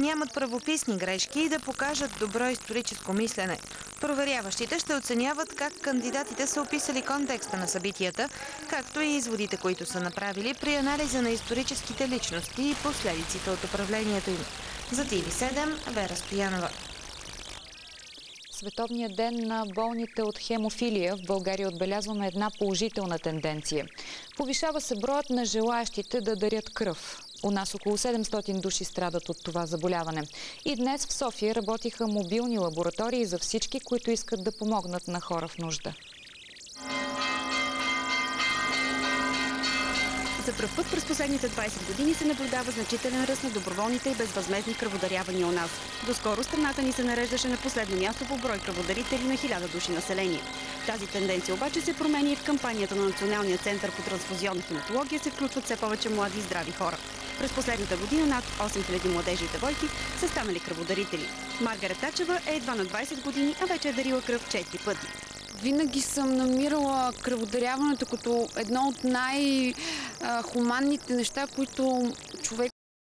нямат правописни грешки и да покажат добро историческо мислене. Проверяващите ще оценяват как кандидатите са описали контекста на събитията, както и изводите, които са направили при анализа на историческите личности и последиците от управлението им. За TV7, Вера Стоянова. Световният ден на болните от хемофилия в България отбелязваме една положителна тенденция. Повишава се броят на желаящите да дарят кръв. У нас около 700 души страдат от това заболяване. И днес в София работиха мобилни лаборатории за всички, които искат да помогнат на хора в нужда. За пръв път през последните 20 години се наблюдава значителен ръст на доброволните и безвъзмездни кръводарявания у нас. Доскоро страната ни се нареждаше на последно място по брой кръводарители на 1000 души население. Тази тенденция обаче се промени и в кампанията на Националния център по трансфузионна хематология се включват все повече млади и здрави хора. През последната година над 8000 младежи и девойки са станали кръводарители. Маргарет Тачева е едва на 20 години, а вече е дарила кръв 4 пъти. Винаги съм намирала кръводаряването като едно от най-хуманните неща, които